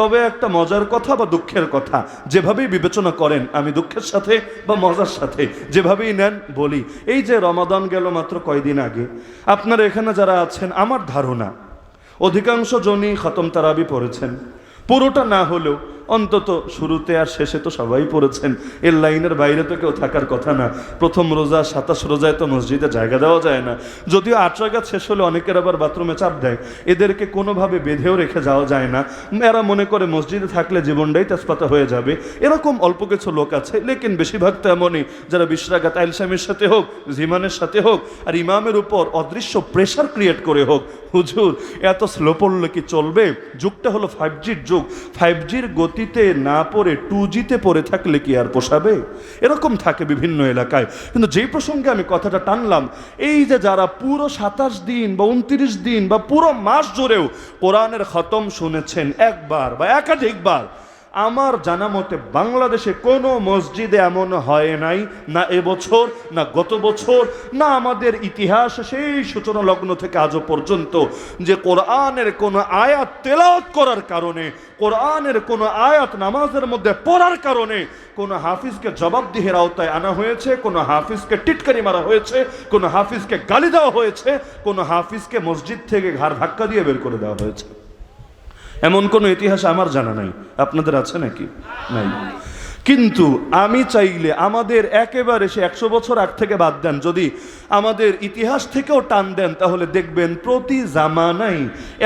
তবে একটা মজার কথা বা দুঃখের কথা, যেভাবেই বিবেচনা করেন, আমি দুঃখের সাথে বা মজার সাথে যেভাবেই নেন বলি, এই যে রমাদান গেল মাত্র কয়দিন আগে, আপনারা এখানে যারা আছেন আমার ধারণা অধিকাংশ জনই খতম তারাবি পড়েছেন, পুরোটা না হলেও অন্তত শুরুতে আর শেষে তো সবাই পড়েছেন। এর লাইনের বাইরে তো কেউ থাকার কথা না। প্রথম রোজা 27 রোজায় তো মসজিদে জায়গা দেওয়া যায় না, যদিও 8 রাকাত শেষ হলে অনেকের আবার বাথরুমে চাপ দেয়, এদেরকে কোনোভাবে বেঁধেও রেখে যাওয়া যায় না। এরা মনে করে মসজিদে থাকলে জীবনটাই তেজপাতা হয়ে যাবে, এরকম অল্প কিছু লোক আছে। লেকিন বেশিরভাগ তো এমনই যারা 20 রাকাত আইলসামের সাথে হোক, জিমানের সাথে হোক, আর ইমামের উপর অদৃশ্য প্রেশার ক্রিয়েট করে হোক, হুজুর এত স্লো পড়লে কি চলবে? যুগটা হলো 5Gর যুগ, 5Gর গতিতে না পড়ে 2Gতে পড়ে থাকলে কি আর পোষাবে? এরকম থাকে বিভিন্ন এলাকায়। কিন্তু যেই প্রসঙ্গে আমি কথাটা টানলাম, এই যে যারা পুরো 27 দিন বা 29 দিন বা পুরো মাস জুড়েও কোরআনের খতম শুনেছেন একবার বা একাধিকবার, আমার জানা মতে বাংলাদেশে কোনো মসজিদে এমন হয় নাই, না এবছর, না গত বছর, না আমাদের ইতিহাস সেই সূচনা লগ্ন থেকে আজও পর্যন্ত, যে কোরআনের কোনো আয়াত তেলাওয়াত করার কারণে, কোরআনের কোনো আয়াত নামাজের মধ্যে পড়ার কারণে কোনো হাফিজকে জবাবদিহির আওতায় আনা হয়েছে, কোনো হাফিজকে টিটকারি মারা হয়েছে, কোনো হাফিজকে গালি দেওয়া হয়েছে, কোনো হাফিজকে মসজিদ থেকে ঘাড় ধাক্কা দিয়ে বের করে দেওয়া হয়েছে। এমন কোনো ইতিহাস আমার জানা নাই। আপনাদের আছে নাকি? নাই। কিন্তু আমি চাইলে আমাদের একেবারে সে 100 বছর আগ থেকে বাদ দেন, যদি আমাদের ইতিহাস থেকেও টান দেন, তাহলে দেখবেন প্রতি জামানায়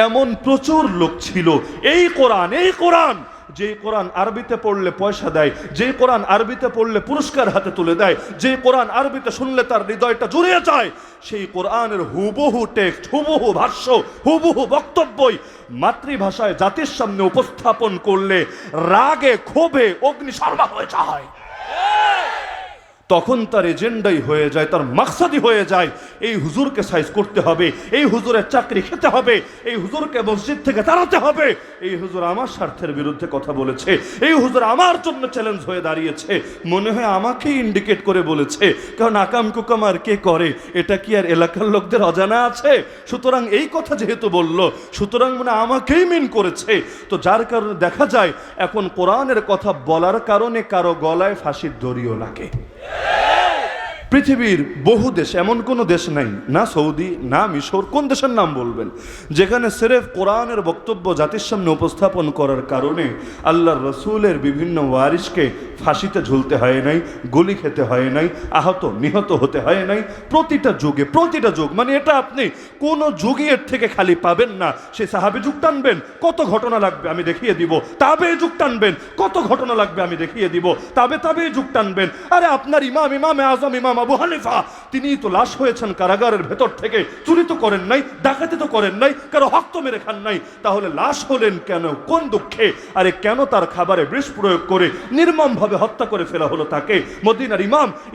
এমন প্রচুর লোক ছিল, এই কোরআন যে কোরআন আরবিতে পড়লে পয়সা দেয়, যে কোরআন আরবিতে পড়লে পুরস্কার হাতে তুলে দেয়, যে কোরআন আরবিতে শুনলে তার হৃদয়টা জুড়িয়ে যায়, সেই কোরআনের হুবহু টেক্সট, হুবহু ভাষ্য, হুবহু বক্তব্যই মাতৃভাষায় জাতির সামনে উপস্থাপন করলে রাগে ক্ষোভে অগ্নিশর্মা হয়ে যায়। তখন তার এজেন্ডাই হয়ে যায়, তার মাকসাদি হয়ে যায়, এই হুজুরকে সাইজ করতে হবে, এই হুজুরের চাকরি খেতে হবে, এই হুজুরকে মসজিদ থেকে তাড়াতে হবে, এই হুজুর আমার স্বার্থের বিরুদ্ধে কথা বলেছে, এই হুজুর আমার জন্য চ্যালেঞ্জ হয়ে দাঁড়িয়েছে, মনে হয় আমাকেই ইন্ডিকেট করে বলেছে। কারণ আকাম কুকাম আর কে করে, এটা কি আর এলাকার লোকদের অজানা আছে? সুতরাং এই কথা যেহেতু বলল, সুতরাং মানে আমাকেই মিন করেছে। তো যার কারণে দেখা যায় এখন কোরআনের কথা বলার কারণে কারো গলায় ফাঁসির দড়িও লাগে। পৃথিবীর বহু দেশ, এমন কোনো দেশ নাই, না সৌদি না মিশর, কোন দেশের নাম বলবেন, যেখানে সিরেফ কোরআনের বক্তব্য জাতির সামনে উপস্থাপন করার কারণে আল্লাহর রসুলের বিভিন্ন ওয়ারিসকে ফাঁসিতে ঝুলতে হয় নাই, গুলি খেতে হয় নাই, আহত নিহত হতে হয় নাই। প্রতিটা যুগ, মানে এটা আপনি কোন যুগে এর থেকে খালি পাবেন না। সে সাহাবী যুগ টানবেন, কত ঘটনা লাগবে আমি দেখিয়ে দিব। তাবে যুগ টানবেন, কত ঘটনা লাগবে আমি দেখিয়ে দিব। তাবে যুগ টানবেন, আরে আপনার ইমামে আজম ইমাম আবু হানিফা, তিনি তো লাশ হয়েছেন কারাগারের ভেতর থেকে, চুরি তো করেন নাই, ডাকাতি তো করেন নাই, কারো হক তো মেরে খান নাই, তাহলে লাশ হলেন কেন, কোন দুঃখে? আরে কেন তার খাবারে বিষ প্রয়োগ করে নির্মম ভাবে হত্যা করে ফেলা হলো তাকে? মদিনার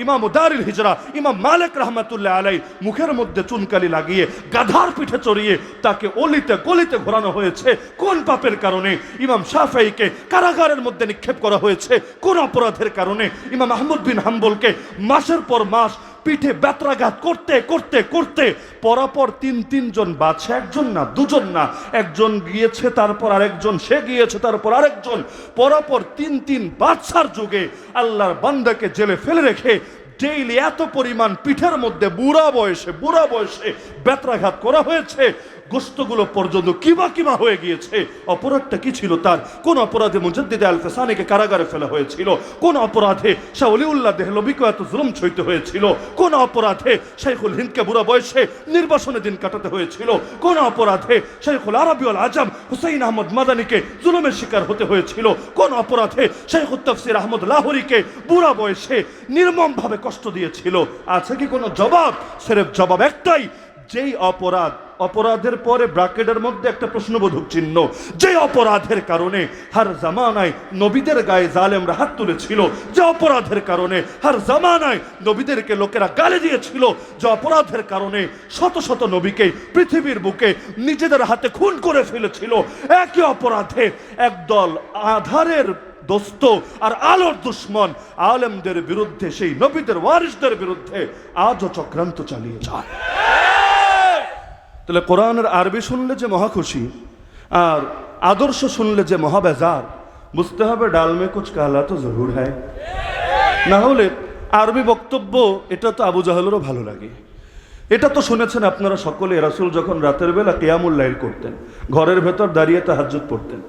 ইমাম দারুল হিজরা ইমাম মালিক রাহমাতুল্লাহ আলাইহি মুখের মধ্যে চুনকালি লাগিয়ে গাধার পিঠে চড়িয়ে তাকে অলিতে গলিতে ঘোরানো হয়েছে, কোন পাপের কারণে? ইমাম শাফিঈকে কারাগারের মধ্যে নিক্ষেপ করা হয়েছে কোন অপরাধের কারণে? ইমাম আহমদ বিন হাম্বলকে মাসের পর মাস পিঠে ব্যত্রাঘাত করতে করতে করতে পরাপর তিনজন বাদশা, একজন না দুজন না, একজন গিয়েছে তারপর আরেকজন, সে গিয়েছে তারপর আরেকজন, পরাপর তিন বাদশার যুগে আল্লাহর বান্দাকে জেলে ফেলে রেখে ডেইলি এত পরিমাণ পিঠের মধ্যে বুড়া বয়সে ব্যত্রাঘাত করা হয়েছে, গোস্তগুলো পর্যন্ত কিমা হয়ে গিয়েছে। অপরাধটা কি ছিল তার? কোন অপরাধে মুজাদ্দিদ আল ফেসানিকে কারাগারে ফেলা হয়েছিল? কোন অপরাধে শাহ ওলিউল্লাহ দেহলভিকে এত জুলুম সইতে হয়েছিল? কোন অপরাধে শাইখুল হিন্দকে বুড়া বয়সে নির্বাসনে দিন কাটাতে হয়েছিল? কোন অপরাধে শাইখুল আরবি আল আজম হুসাইন আহমদ মাদানিকে জুলুমের শিকার হতে হয়েছিল? কোন অপরাধে শাইখুত তাফসির আহমদ লাহোরীকে বুড়া বয়সে নির্মম ভাবে কষ্ট দিয়েছিল? আছে কি কোনো জবাব? সিরেফ জবাব একটাই, যেই অপরাধের পরে ব্র্যাকেটের মধ্যে একটা প্রশ্নবোধক চিহ্ন, যে অপরাধের কারণে হার জামানায় নবীদের গায়ে জালেমরা হাত তুলেছিল, যে অপরাধের কারণে হার জামানায় নবীদেরকে লোকেরা গালি দিয়েছিল, যে অপরাধের কারণে শত নবীকে পৃথিবীর বুকে নিজেদের হাতে খুন করে ফেলেছিল, একই অপরাধে একদল আধারের দোস্ত আর আলোর দুশ্মন আলেমদের বিরুদ্ধে, সেই নবীদের ওয়ারিসদের বিরুদ্ধে আজও চক্রান্ত চালিয়ে যায়। তাহলে কোরআনের আরবি শুনলে যে মহা খুশি, আর আদর্শ শুনলে যে মহাবেজার, বুঝতে হবে ডাল মে কুছ কালা তো জরুর হ্যায়। না হলে আরবি বক্তব্য এটা তো আবু জাহেলেরও ভালো লাগে। এটা তো শুনেছেন আপনারা সকলে, রাসূল যখন রাতের বেলা কিয়ামুল লাইল করতেন, ঘরের ভেতর দাঁড়িয়ে তাহাজ্জুদ পড়তেন।